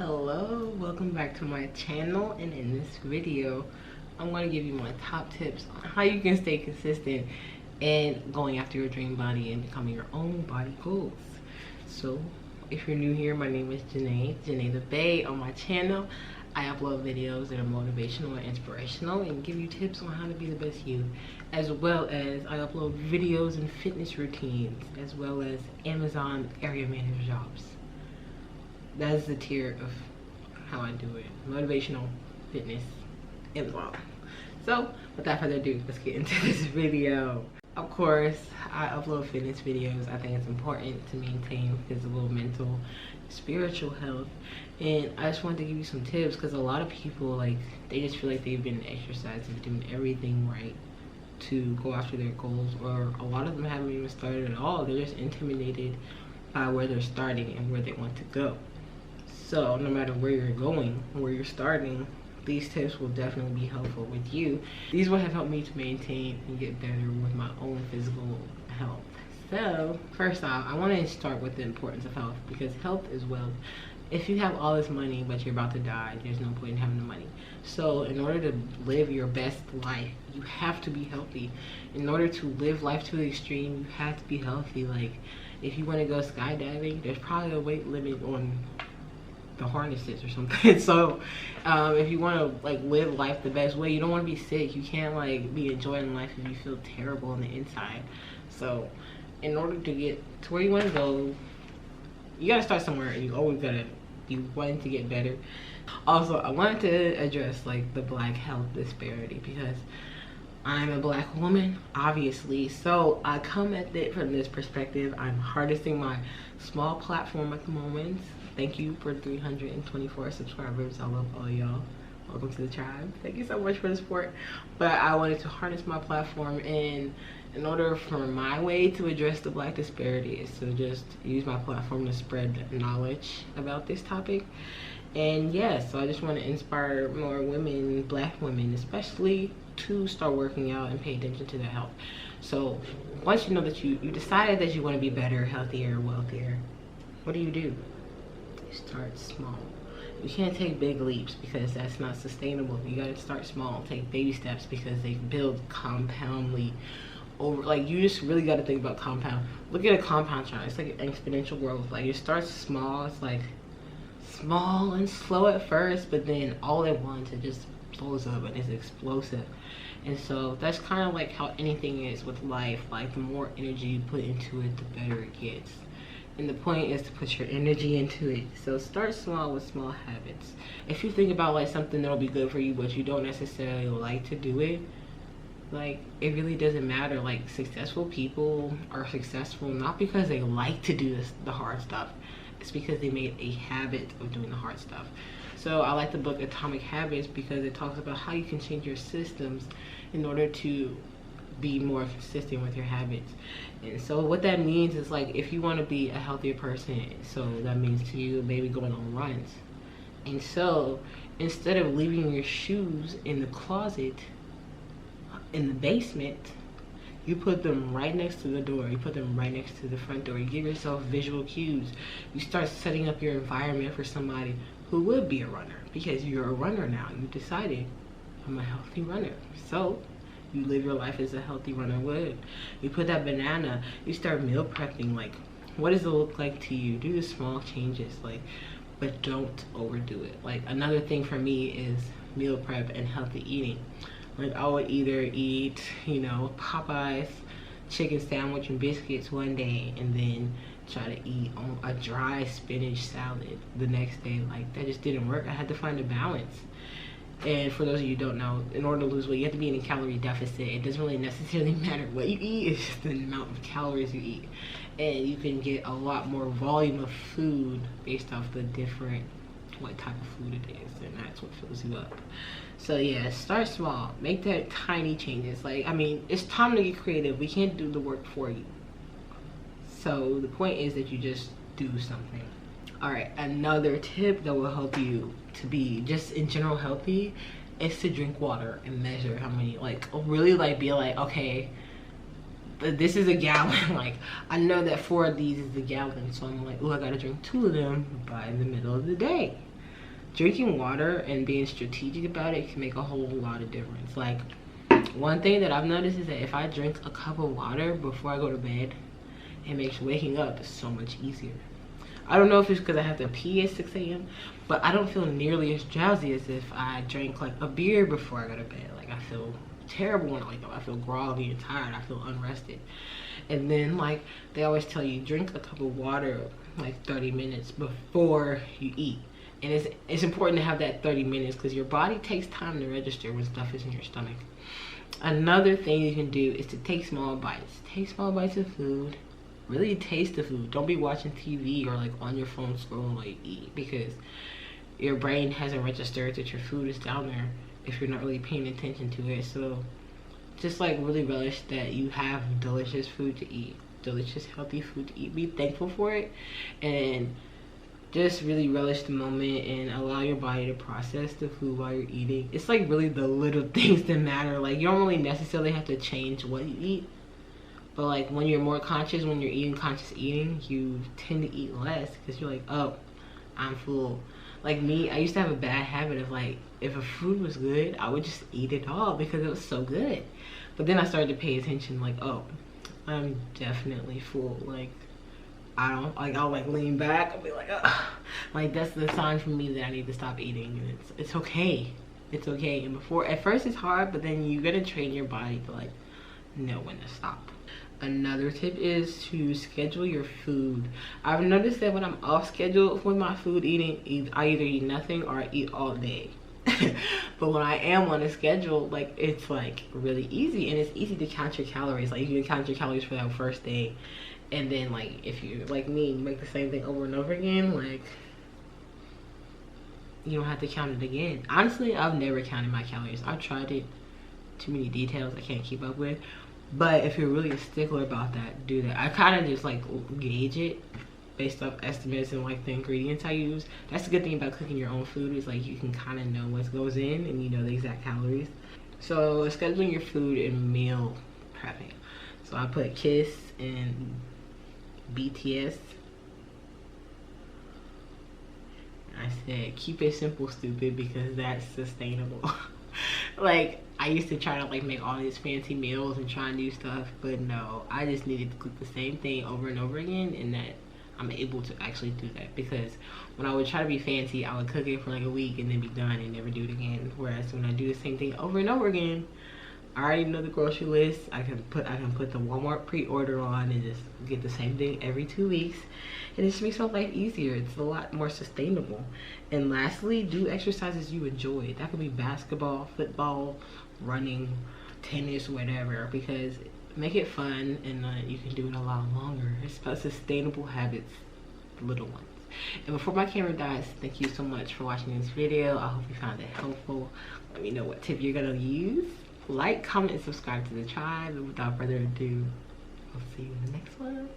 Hello, welcome back to my channel, and in this video I'm going to give you my top tips on how you can stay consistent in going after your dream body and becoming your own body goals. So if you're new here, my name is Janae the Bae. On my channel I upload videos that are motivational and inspirational and give you tips on how to be the best you, as well as I upload videos and fitness routines, as well as Amazon area manager jobs. That is the tier of how I do it: motivational, fitness, Amazon. So without further ado, let's get into this video. Of course, I upload fitness videos. I think it's important to maintain physical, mental, spiritual health, and I just wanted to give you some tips because a lot of people, they just feel like they've been exercising, doing everything right to go after their goals, or a lot of them haven't even started at all. They're just intimidated by where they're starting and where they want to go. So no matter where you're going, where you're starting, these tips will definitely be helpful with you. These will have helped me to maintain and get better with my own physical health. So first off, I want to start with the importance of health, because health is wealth. If you have all this money but you're about to die, there's no point in having the money. So in order to live your best life, you have to be healthy. In order to live life to the extreme, you have to be healthy. Like, if you want to go skydiving, there's probably a weight limit on the harnesses or something. So if you want to live life the best way, you don't want to be sick. You can't be enjoying life if you feel terrible on the inside. So in order to get to where you want to go, you got to start somewhere, and you always got to be wanting to get better. Also, I wanted to address the black health disparity, because I'm a black woman, obviously, so I come at it from this perspective. I'm harnessing my small platform at the moment. Thank you for 324 subscribers. I love all y'all. Welcome to the tribe. Thank you so much for the support. But I wanted to harness my platform, and in order for my way to address the black disparity is to just use my platform to spread knowledge about this topic. And yes, so I just want to inspire more women, black women especially, to start working out and pay attention to their health. So once you know that you decided that you want to be better, healthier, wealthier, what do? You start small. You can't take big leaps because that's not sustainable. You got to start small, take baby steps, because they build compoundly over. You just really got to think about compound. Look at a compound chart. It's like an exponential growth. It starts small. It's small and slow at first, but then all at once it just blows up and it's explosive. And so that's kind of how anything is with life. The more energy you put into it, the better it gets. And the point is to put your energy into it. So start small with small habits. If you think about something that'll be good for you, but you don't necessarily like to do it, it really doesn't matter. Successful people are successful not because they like to do the hard stuff. It's because they made a habit of doing the hard stuff. So I like the book Atomic Habits, because it talks about how you can change your systems in order to be more consistent with your habits. And so what that means is, if you want to be a healthier person, so that means to you maybe going on runs. And so instead of leaving your shoes in the closet in the basement, you put them right next to the door. You put them right next to the front door. You give yourself visual cues. You start setting up your environment for somebody who would be a runner, because you're a runner now. You decided, I'm a healthy runner. So you live your life as a healthy runner would. You put that banana, you start meal prepping. What does it look like to you? Do the small changes, but don't overdo it. Another thing for me is meal prep and healthy eating. I would either eat, Popeyes chicken sandwich and biscuits one day, and then try to eat a dry spinach salad the next day. That just didn't work. I had to find a balance. And for those of you who don't know, in order to lose weight, you have to be in a calorie deficit. It doesn't really necessarily matter what you eat, it's just the amount of calories you eat. And you can get a lot more volume of food based off the different what type of food it is, and that's what fills you up. So yeah, start small, make that tiny changes. It's time to get creative. We can't do the work for you. So the point is that you just do something. All right, another tip that will help you to be just in general healthy is to drink water and measure how many, really be okay, this is a gallon. I know that 4 of these is a gallon, so I'm oh, I gotta drink 2 of them by the middle of the day. drinking water and being strategic about it can make a whole lot of difference. Like, one thing that I've noticed is that if I drink a cup of water before I go to bed, it makes waking up so much easier. I don't know if it's because I have to pee at 6 a.m., but I don't feel nearly as drowsy as if I drank like a beer before I go to bed. Like, I feel terrible when I wake up. I feel groggy and tired. I feel unrested. And then, like, they always tell you, drink a cup of water like 30 minutes before you eat. And it's important to have that 30 minutes because your body takes time to register when stuff is in your stomach. Another thing you can do is to take small bites. Take small bites of food. Really taste the food. Don't be watching TV or like on your phone scrolling while you eat, because your brain hasn't registered that your food is down there if you're not really paying attention to it. So just like really relish that you have delicious food to eat, delicious healthy food to eat. Be thankful for it, and just really relish the moment and allow your body to process the food while you're eating. It's like really the little things that matter. Like, you don't really necessarily have to change what you eat, but like when you're more conscious, when you're eating conscious eating, you tend to eat less because you're like, oh, I'm full. Like me, I used to have a bad habit of like, if a food was good, I would just eat it all because it was so good. But then I started to pay attention, like, oh, I'm definitely full. Like, I don't, like, I'll like lean back, I'll be like, ugh. Like, that's the sign for me that I need to stop eating. And it's okay. It's okay. And before, at first it's hard, but then you're gonna train your body to like know when to stop. Another tip is to schedule your food. I've noticed that when I'm off schedule with my food eating, I either eat nothing or I eat all day. But when I am on a schedule, like, it's like really easy, and it's easy to count your calories. Like, you can count your calories for that first day, and then like if you like me, you make the same thing over and over again, like you don't have to count it again. Honestly, I've never counted my calories. I've tried it. Too many details I can't keep up with. But if you're really a stickler about that, do that. I kind of just like gauge it based off estimates and like the ingredients I use. That's the good thing about cooking your own food, is like you can kind of know what goes in and you know the exact calories. So scheduling your food and meal prepping. So I put KISS and BTS. I said keep it simple, stupid, because that's sustainable. Like, I used to try to like make all these fancy meals and try new stuff, but no, I just needed to cook the same thing over and over again, and that I'm able to actually do that. Because when I would try to be fancy, I would cook it for like a week and then be done and never do it again. Whereas when I do the same thing over and over again, I already know the grocery list. I can put the Walmart pre-order on and just get the same thing every 2 weeks, and it just makes my life easier. It's a lot more sustainable. And lastly, do exercises you enjoy. That could be basketball, football, running, tennis, whatever, because make it fun, and you can do it a lot longer. It's about sustainable habits, little ones. And before my camera dies, thank you so much for watching this video. I hope you found it helpful. Let me know what tip you're gonna use. Like, comment, and subscribe to the tribe. And without further ado, I'll see you in the next one.